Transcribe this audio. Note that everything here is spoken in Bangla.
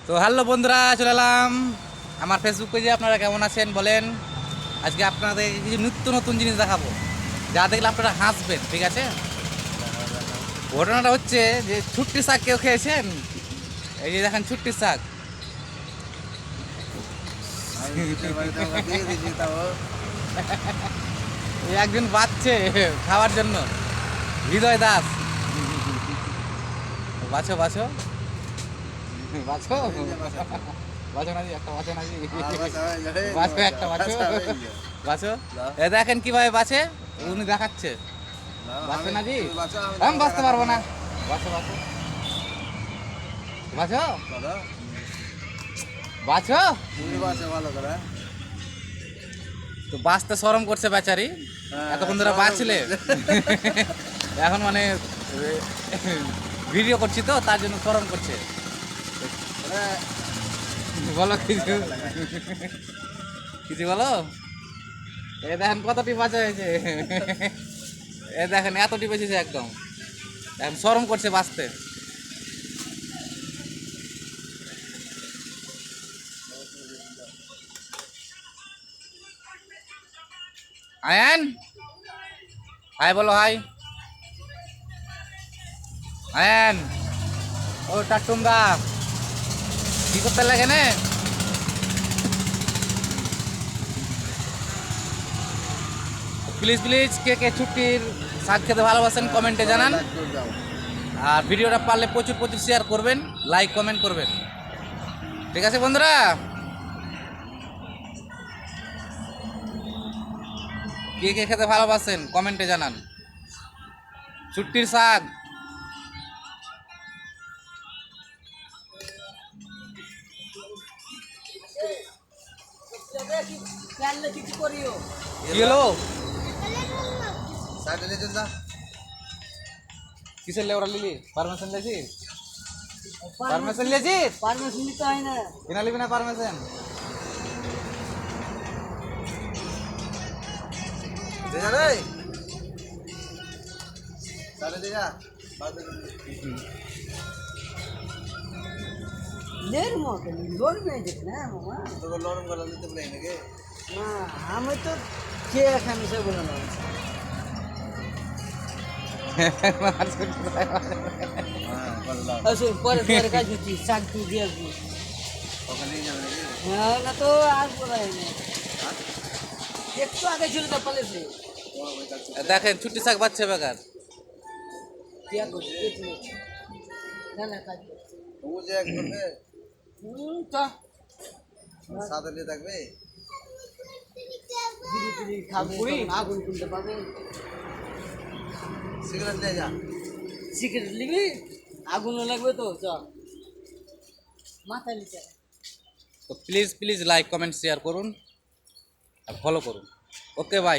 তো হ্যালো বন্ধুরা, চলে এলাম আমার ফেসবুক পেজে। আপনারা কেমন আছেন বলেন? আজকে আপনাদের কিছু নিত্য নতুন জিনিস দেখাবো, যা দেখলে আপনারা হাসবেন। ঠিক আছে, ঘটনাটা হচ্ছে যে ছুট্টি শাক কেউ খেয়েছেন? এই যে দেখেন ছুট্টি শাক। এই একজন বাচ্চে খাওয়ার জন্য, হৃদয় দাস। বাছো বাছো বাছো বাছো নাজি, একটা বাছো নাজি, বাছো একটা বাছো বাছো। এ দেখেন কিভাবে বাছে, উনি দেখাচ্ছে। বাছো নাজি, আমি বাঁচতে পারবো না। বাছো বাছো বাছো বাছো। তো বাঁচতে শরম করছে বেচারি, এতক্ষণ ধরে বাঁচলে। এখন মানে ভিডিও করছি তো, তার জন্য শরম করছে। বলো কিছু, কিছু বলো। এ দেখেন কতটি বাঁচা হয়েছে, এ দেখেন এতটি বেঁচেছে একদম। এখন শরম করছে বাঁচতে। আয়ান, হাই বলো, হাই আয়ান। ও টাটুঙ্গা, কি করতে লাগে না? প্লিজ প্লিজ, কে কে ছুটির শাক খেতে ভালোবাসেন কমেন্টে জানান। আর ভিডিওটা পারলে প্রচুর প্রচুর শেয়ার করবেন, লাইক কমেন্ট করবেন। ঠিক আছে বন্ধুরা, কে কে খেতে ভালোবাসেন কমেন্টে জানান। ছুটির শাক। কি হলো? কিসের লেবরা লিলি? পারমিশন লেছিস? পারমিশন লেছিস? পারমিশন নিতে হয় না। কিনা লিবি না পারমিশন? লের মতো লোন নিয়ে যেত না মামা। না, আমি তো কে এখানে সে বলে না। আসুন পরে পরে কাজ হচ্ছি, শাক তুই দিয়ে আসবি। হ্যাঁ না তো আর বলাই না, একটু আগে ছিল তো পালেছে। দেখেন ছুটি শাক বাচ্চা বেকার। क्या করছি না না কাজ করছি। তো ধীরে ধীরে খাবো, তখন আগুন কিনতে পাবো। সিগারেট নিবি, আগুনও লাগবে তো। চ মাথায় নিচে। তো please please like comment share করুন আর ফলো করুন। Okay bye.